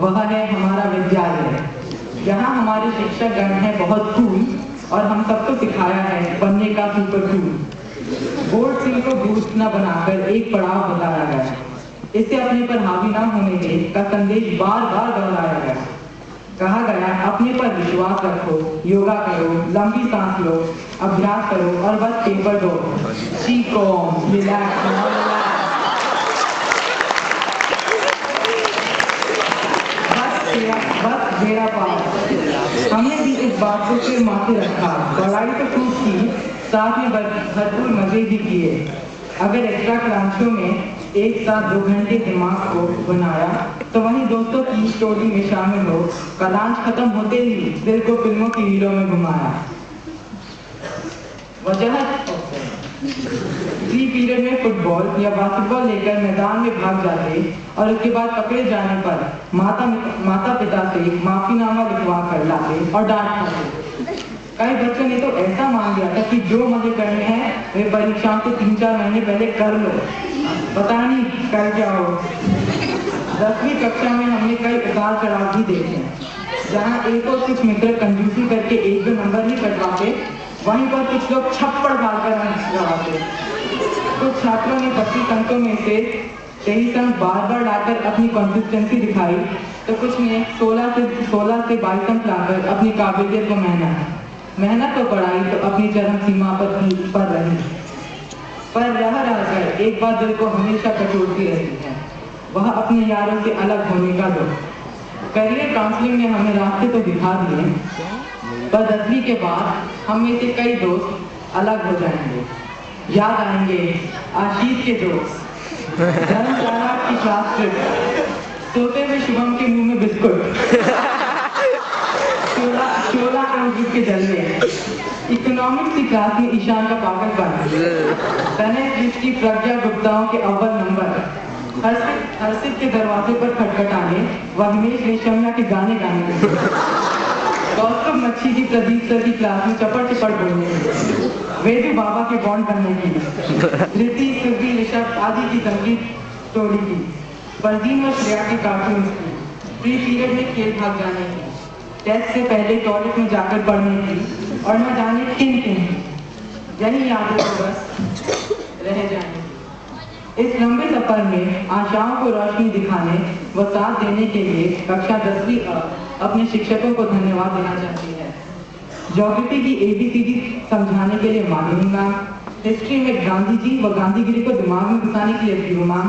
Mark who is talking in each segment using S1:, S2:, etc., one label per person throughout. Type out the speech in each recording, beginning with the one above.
S1: वह है हमारा विद्यालय। यहाँ हमारे शिक्षक गण हैं बहुत कूल और हम सबको सिखाया है बनने का सुपर कूल। बोर्ड सिंह को बूस्ट न बनाकर एक पड़ाव बताया गया, इसे अपने पर हावी न होने दे का संदेश बार बार दोहराया गया। कहा गया अपने पर विश्वास रखो, योगा करो, लंबी सांस लो, अभ्यास करो और बस पेपर दो। सीखो, रिलैक्स, बस मेरा पास। हमने भी इस बात को सिर माथे रखा, पढ़ाई तो खूब की, साथ में भरपूर मजे भी किए। अगर एक्स्ट्रा क्लासों में एक साथ 2 घंटे दिमाग को बनाया तो वहीं दोस्तों की स्टोरी में शामिल हो कलांच खत्म होते ही दिल को फिल्मों की हीरो में घुमाया। वजह फ्री पीरियड में फुटबॉल या बास्केटबॉल लेकर मैदान में भाग जाते और उसके बाद पकड़े जाने पर माता पिता से माफीनामा लिखवा कर लाते और डांट खाते। कई बच्चों ने तो ऐसा मान लिया था कि जो मजे करने हैं वे परीक्षाओं से 3-4 महीने पहले कर लो, पता नहीं कर क्या हो। 10वीं कक्षा में हमने कई उतार चढ़ाव भी देखे, जहाँ एक और कुछ मित्र कंजूसी करके 1-2 नंबर ही कटवाते, वहीं पर कुछ लोग छप्पड़ डालकर अंक लगाते। कुछ छात्रों ने 25 अंकों में से 23 अंक बार बार लाकर अपनी कंसिस्टेंसी दिखाई, तो कुछ ने 16 से 22 अंक लाकर अपनी काबिलियत को मेहनत तो पढ़ाई तो अपनी चरम सीमा पर रही। पर रहकर एक बात दिल को हमेशा कटोरती रहती है, वह अपने यारों से अलग होने का दुख। करियर काउंसलिंग ने हमें रास्ते तो दिखा दिए, पर 10वीं के बाद हम में से कई दोस्त अलग हो जाएंगे। याद आएंगे आशीष के दोस्त, धर्मशाला की क्लास ट्रिप, सोते हुए शुभम के मुंह में बिस्कुट, 16 के जलवे, इकोनॉमिक्स की क्लास में ईशान का पागलपन, की प्रज्ञा गुप्ताओं के अव्वल नंबर, हर्षित के दरवाजे पर खटखटाने व हिमेश रेशमिया के गाने गाने, कौस्तुभ मच्छी की प्रदीप सर की क्लास में चपड़ बोलने, वेदू बाबा के बॉन्ड बनने की, ऋति सुरभि ऋषभ आदि की संगीत स्टोरी की, परदीन व श्रेया के कार्टून की, फ्री पीरियड में खेल भाग जाने की, टेस्ट से पहले टॉयलेट में जाकर पढ़ने की और न जाने किन यही यादें तो बस रह जाएंगी। इस लंबे सफर में आशाओं को रोशनी दिखाने व साथ देने के लिए कक्षा 10वीं अपने शिक्षकों को धन्यवाद देना चाहती है। ज्योग्राफी की ABCD समझाने के लिए माधुरी मैम, हिस्ट्री में गांधी जी व गांधीगिरी को दिमाग में घुसाने के लिए पीरू मैम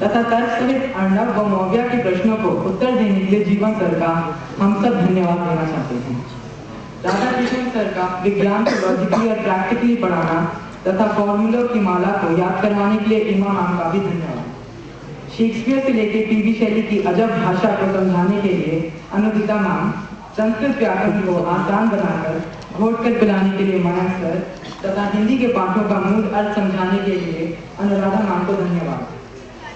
S1: तथा तर्क सहित अर्णव व मौर्या के प्रश्नों को उत्तर देने के लिए जीवन सर का हम सब धन्यवाद देना चाहते हैं। राधा कृष्ण सर का विज्ञान को लॉजिकली और प्रैक्टिकली पढ़ाना तथा फॉर्मूलों की माला को याद करवाने के लिए इमा मैम का भी धन्यवाद। शेक्सपियर से लेकर टीवी शैली की अजब भाषा को समझाने के लिए अनुदिता मैम, संस्कृत व्याकरण को आसान बनाकर घोट कर पिलाने के लिए मयंक सर तथा हिंदी के पाठों का मूल अर्थ समझाने के लिए अनुराधा मैम को धन्यवाद।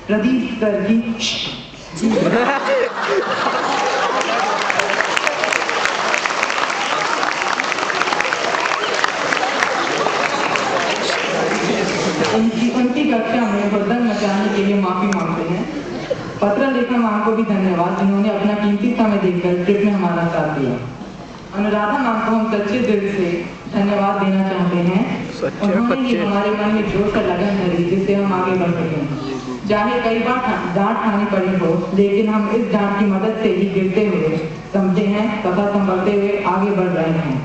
S1: प्रदीप सर की उनकी कक्षा में बदल मचाने के लिए माफी मांगते हैं। पत्र लेखा मैम को भी धन्यवाद, जिन्होंने अपना कीमती समय देकर ट्रिप में हमारा साथ दिया। अनुराधा मैम को हम सच्चे दिल से धन्यवाद देना चाहते हैं। उन्होंने ही हमारे मन में जोश और लगन भरी, जिससे हम आगे बढ़ सकें। चाहे कई बार डांट खानी पड़ी हो, लेकिन हम इस डांट की मदद से ही गिरते हुए समझे हैं तथा संभलते हुए आगे बढ़ रहे हैं।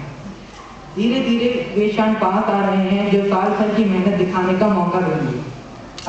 S1: धीरे धीरे वे क्षण पास आ रहे हैं जो साल भर की मेहनत दिखाने का मौका देंगे।